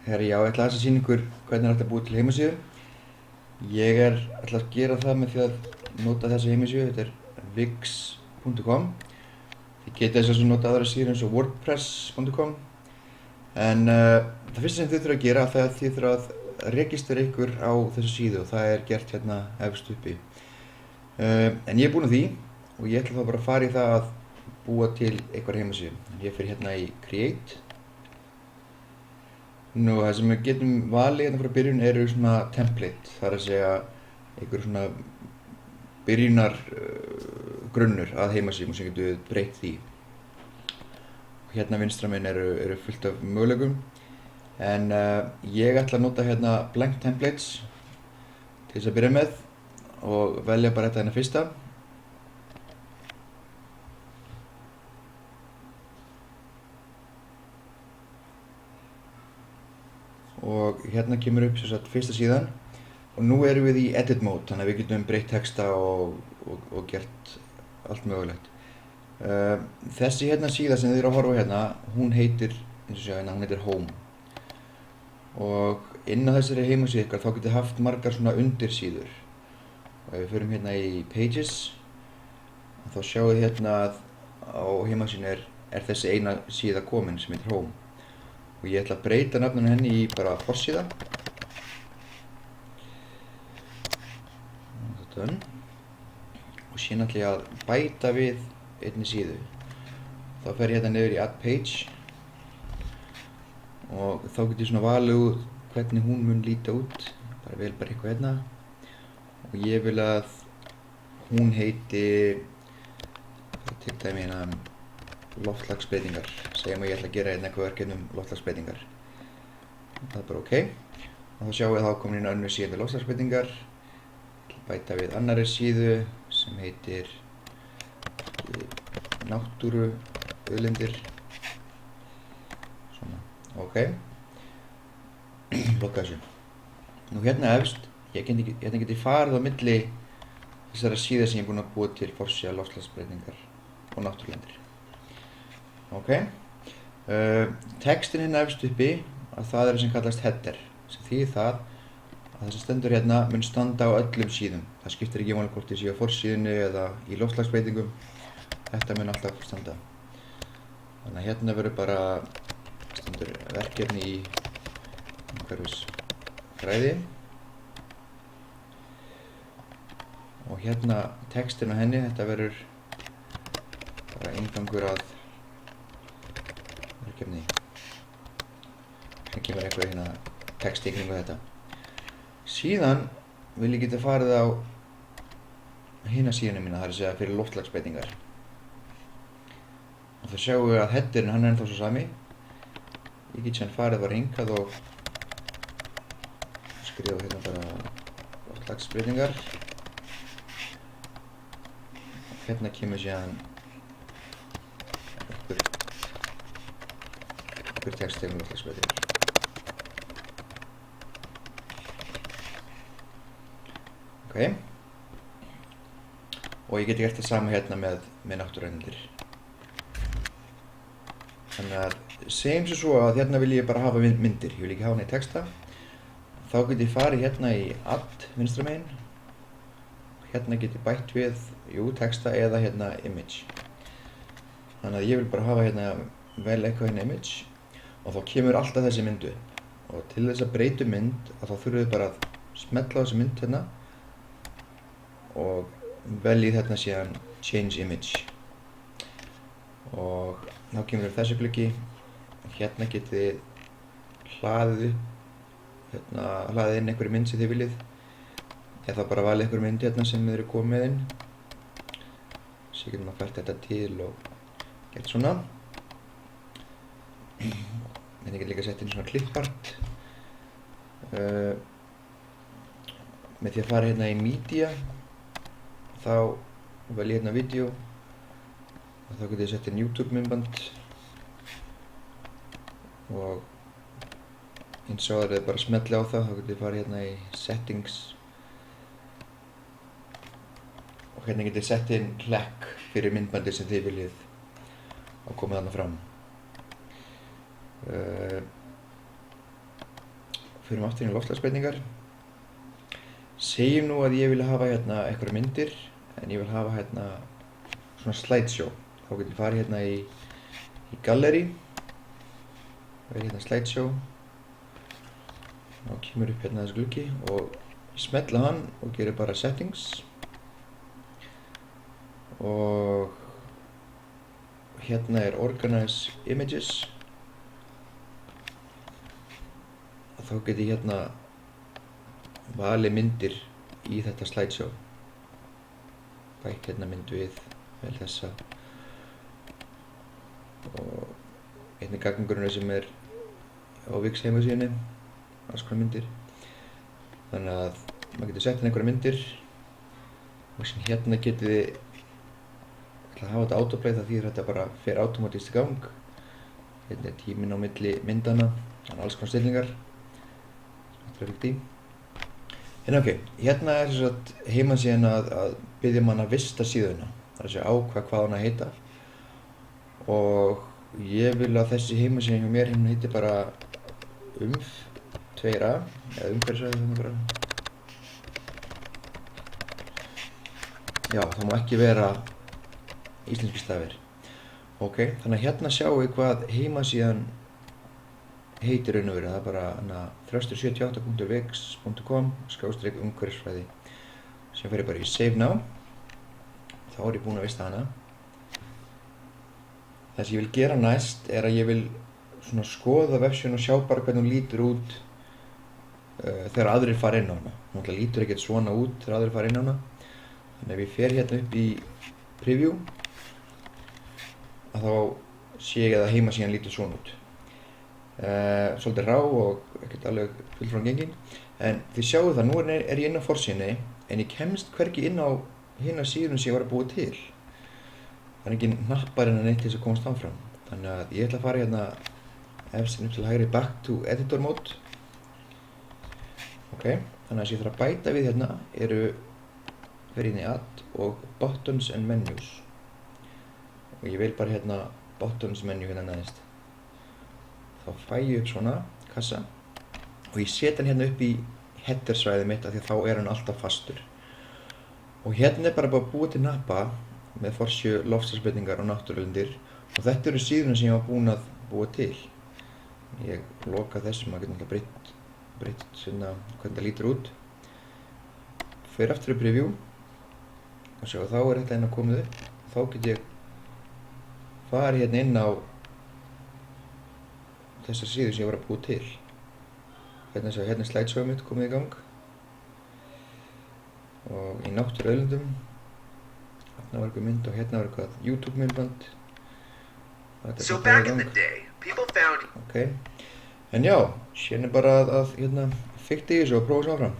Herri, já, ég ætla aðeins að sýna ykkur hvernig er hægt að búa til heimasíðu. Ég ætla að gera það með því að nota þessa heimasíðu, þetta er wix.com. Þið getið þess að nota aðra síður eins og wordpress.com. En það fyrsta sem þið þurfa að gera er að þið þurfa að registrera ykkur á þessu síðu og það er gert hérna efst uppi. En ég er búinn að því og ég ætla þá bara að fara í það að búa til einhver heimasíðu. Ég fer hérna í Create. Nú, það sem við getum valið hérna frá byrjun eru svona template, það er að segja einhver svona byrjunar grunnur að heimasíðum sem getum við breytt því. Og hérna vinstra megin eru fullt af möguleikum, en ég ætla að nota hérna blank templates til þess að byrja með og velja bara þetta hérna fyrsta. Og hérna kemur upp sem sagt fyrsta síðan og nú erum við í edit mode, þannig að við getum breytt texta og gert allt mögulegt. Þessi hérna síða sem þið eru að horfa á hérna, hún heitir, eins og sjá hérna, hún heitir Home. Og inn á þessari heimasíðu ykkar þá getið haft margar svona undirsíður. Og ef við förum hérna í Pages, þá sjáum við hérna að á heimasíðunni er þessi eina síða komin sem heitir Home. Og ég ætla að breyta nafninu henni í bara forsíða. Og síðan ætla ég að bæta við einni síðu. Þá fer ég hérna niður í Add Page og þá get ég svona valið út hvernig hún mun líta út. Bara vel bara eitthvað hérna. Og ég vil að hún heiti, til dæmi hérna, loftslagsbreytingar. Segjum að ég ætla að gera hérna eitthvað verkefni loftslagsbreytingar. Það er bara OK. Og þá sjáum við þá komin inn önnur síða með loftslagsbreytingar. Bæta við annarri síðu sem heitir náttúru, auðlindir. Svona, OK. Lokka þessu. Nú hérna efst, hérna get ég farið á milli þessara síða sem ég er búinn að búa til forsíða, loftslagsbreytingar og náttúrulindir. OK. Textin hérna efst uppi, að það er sem kallast header, sem þýðir það að það sem stendur hérna mun standa á öllum síðum. Það skiptir ekki máli hvort þið séu á forsíðunni eða í loftslagsbreytingum. Þetta mun alltaf standa. Þannig að hérna verður bara stendur verkefni í umhverfisfræði. Og hérna textin á henni, þetta verður bara inngangur að verkefni. Það kemur eitthvað hérna texti í kringu þetta. Síðan vil ég geta farið á hina síðuna mína, það er að segja fyrir loftslagsbreytingar. Og þá sjáum við að headerinn hann er ennþá svo sami. Ég get síðan farið bara hingað og skrifa hérna bara loftslagsbreytingar. Hérna kemur síðan einhver texti um loftslagsbreytingar. OK. Og ég geti gert það sama hérna með náttúruauðlindir. Þannig að segjum sem svo að hérna vil ég bara hafa myndir, ég vil ekki hafa hana í texta. Þá get ég farið hérna í Add vinstra megin. Hérna get ég bætt við, texta eða hérna image. Þannig að ég vil bara hafa hérna vel eitthvað hérna image og þá kemur alltaf þessi myndu. Og til þess að breyta mynd, þá þurfum við bara að smella á þessi mynd hérna og veljið hérna síðan Change Image. Og þá kemur þessi gluggi. Hérna getið þið hlaðið inn einhverju mynd sem þið viljið. Eða bara valið einhverju mynd hérna sem þið eru komið með inn. Svo getum við fært þetta til og gert svona. En ég get líka sett inn svona clipart. Með því að fara hérna í Media, þá vel ég hérna video og þá get ég sett inn YouTube myndband og eins og það er bara að smetla á það, þá get ég farið hérna í Settings og hérna get ég sett inn hlekk fyrir myndbandi sem þið viljið að koma þarna fram. Förum aftur inn í loftslagsbreytingar. Segjum nú að ég vil hafa hérna einhverjar myndir, en ég vil hafa hérna svona slideshow. Þá get ég farið hérna í gallery, og hérna slideshow. Þá kemur upp hérna þessi gluggi og ég smetla hann og gerir bara settings. Og hérna organize images. Og þá get ég hérna valið myndir í þetta slideshow. Bætt hérna mynd við, vel þessa. Og einnig gagnagrunnur sem á Wix heimasíðunni, alls konar myndir. Þannig að maður getur sett hérna einhverja myndir og sem hérna getið þið að hafa þetta autoplay, það þýðir þetta bara fer automatist í gang. Hérna tíminn á milli myndana, þannig alls konar stillingar. Þetta er viktig. En ok, hérna sem sagt heimasíðan að biðja mann að vista síðuna. Það er að segja ákvað hvað hún að heita. Og ég vil að þessi heimasíðan hjá mér heiti bara umf2a eða umhverfisvæði þannig bara. Já, það má ekki vera íslenski stafir. Ok, þannig að hérna sjáum við hvað heimasíðan heitir raun og veru. Það er bara þröstur78.wix.com/umhverfisfræði sem fer ég bara í save now. Þá er ég búinn að vista hana. Það sem ég vil gera næst er að ég vil svona skoða vefsíðuna og sjá bara hvernig hún lítur út þegar aðrir fara inn á hana. Hún náttúrulega lítur ekkert svona út þegar aðrir fara inn á hana. Þannig ef ég fer hérna upp í preview að þá sé ég að heimasíðan lítur svona út. Svolítið rá og ekkert alveg fullt frá gengin. En þið sjáu það, nú er ég inn á forsíðunni en ég kemst hvergi inn á hina síðuna sem ég var að búa til. Það er engin hnappar en neitt til þess að komast áfram. Þannig að ég ætla að fara hérna efst upp til hægri back to editor mode. Ok, þannig að ég þarf að bæta við hérna fer inn í add og buttons and menus. Og ég vil bara hérna buttons menu hérna neðst. Þá fæ ég upp svona kassa og ég set hann hérna upp í header svæðið mitt af því að þá er hann alltaf fastur. Og hérna er bara búið til hnappa með forsíðu, loftslagsbreytingar og náttúruauðlindir og þetta eru síðuna sem ég var búinn að búa til. Ég loka þessu, maður getur náttúrulega breytt svona hvernig það lítur út. Fer aftur í preview og sjá þá er þetta hérna komið upp. Þá get ég farið hérna inn á þessar síður sem ég var að búa til. Hérna er slideshow mitt komið í gang. Og í náttúruauðlindum hérna var eitthvað mynd og hérna var eitthvað YouTube myndband. So back in the day, people found... Ok, en já, hérna bara að fikta í þessu og prófa þessu áfram.